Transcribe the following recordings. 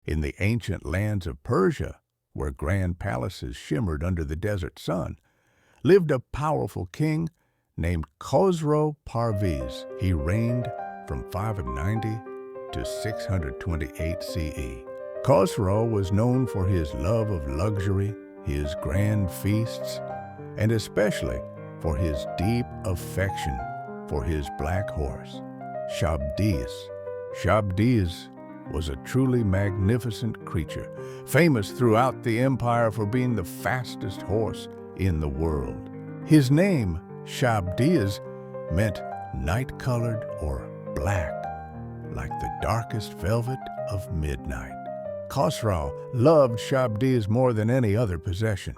In the ancient lands of Persia, where grand palaces shimmered under the desert sun, lived a powerful king named Khosrow Parviz. He reigned from 590 to 628 CE. Khosrow was known for his love of luxury, his grand feasts, and especially for his deep affection for his black horse, Shabdiz. Shabdiz was a truly magnificent creature, famous throughout the empire for being the fastest horse in the world. His name, Shabdiz, meant night-colored or black, like the darkest velvet of midnight. Khosrow loved Shabdiz more than any other possession,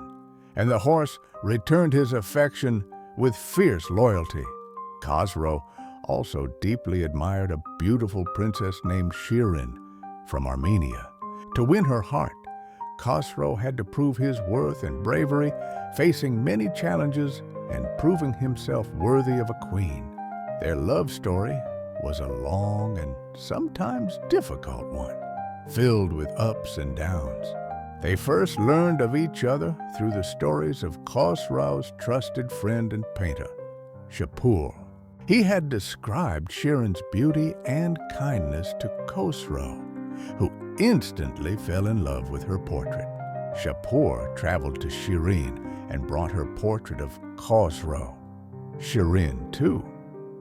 and the horse returned his affection with fierce loyalty. Khosrow also deeply admired a beautiful princess named Shirin from Armenia. To win her heart, Khosrow had to prove his worth and bravery, facing many challenges and proving himself worthy of a queen. Their love story was a long and sometimes difficult one, filled with ups and downs. They first learned of each other through the stories of Khosrow's trusted friend and painter, Shapur. He had described Shirin's beauty and kindness to Khosrow, who instantly fell in love with her portrait. Shapur traveled to Shirin and brought her portrait of Khosrow. Shirin, too,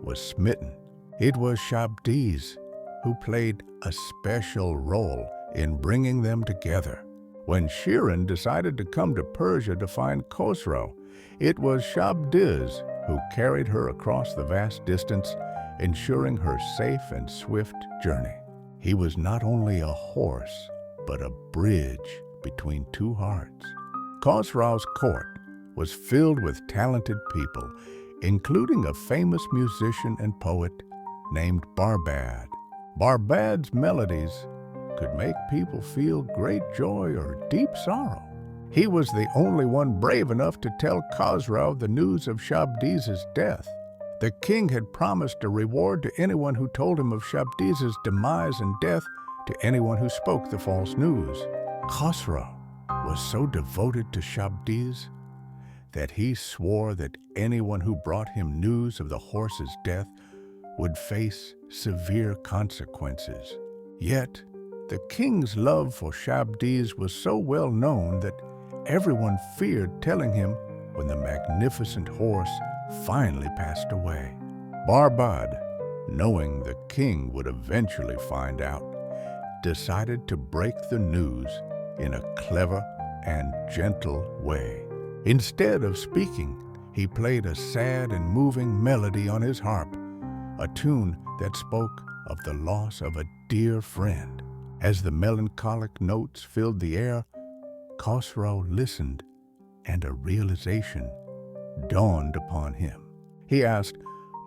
was smitten. It was Shabdiz who played a special role in bringing them together. When Shirin decided to come to Persia to find Khosrow, it was Shabdiz who carried her across the vast distance, ensuring her safe and swift journey. He was not only a horse, but a bridge between two hearts. Khosrow's court was filled with talented people, including a famous musician and poet named Barbad. Barbad's melodies could make people feel great joy or deep sorrow. He was the only one brave enough to tell Khosrow the news of Shabdiz's death. The king had promised a reward to anyone who told him of Shabdiz's demise and death to anyone who spoke the false news. Khosrow was so devoted to Shabdiz that he swore that anyone who brought him news of the horse's death would face severe consequences. Yet, the king's love for Shabdiz was so well known that everyone feared telling him when the magnificent horse finally passed away. Barbad, knowing the king would eventually find out, decided to break the news in a clever and gentle way. Instead of speaking, he played a sad and moving melody on his harp, a tune that spoke of the loss of a dear friend. As the melancholic notes filled the air, Khosrow listened, and a realization dawned upon him. He asked,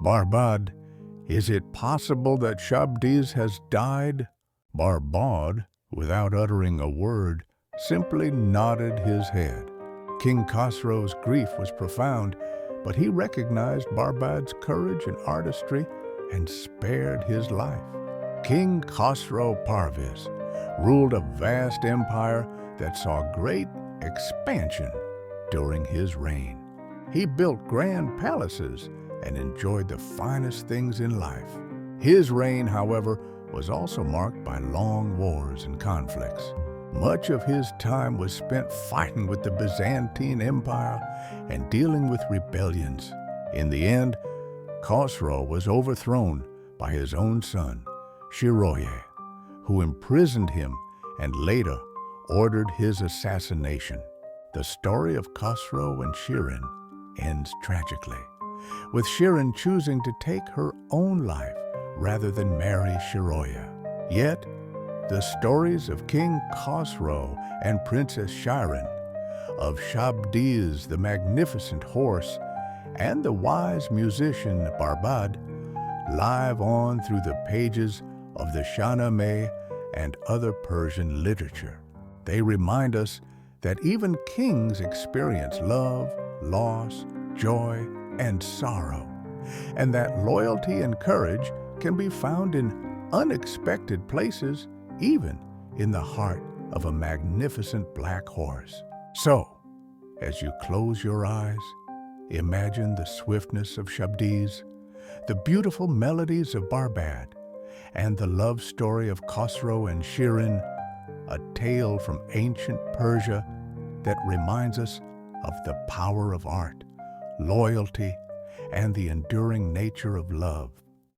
"Barbad, is it possible that Shabdiz has died?" Barbad, without uttering a word, simply nodded his head. King Khosrow's grief was profound, but he recognized Barbad's courage and artistry and spared his life. King Khosrow Parviz ruled a vast empire that saw great expansion during his reign. He built grand palaces and enjoyed the finest things in life. His reign, however, was also marked by long wars and conflicts. Much of his time was spent fighting with the Byzantine Empire and dealing with rebellions. In the end, Khosrow was overthrown by his own son, Shiroye, who imprisoned him and later ordered his assassination. The story of Khosrow and Shirin ends tragically, with Shirin choosing to take her own life rather than marry Shiroye. Yet, the stories of King Khosrow and Princess Shirin, of Shabdiz the magnificent horse, and the wise musician Barbad live on through the pages of the Shahnameh and other Persian literature. They remind us that even kings experience love, loss, joy, and sorrow, and that loyalty and courage can be found in unexpected places, even in the heart of a magnificent black horse. So, as you close your eyes, imagine the swiftness of Shabdiz, the beautiful melodies of Barbad, and the love story of Khosrow and Shirin, a tale from ancient Persia that reminds us of the power of art, loyalty, and the enduring nature of love.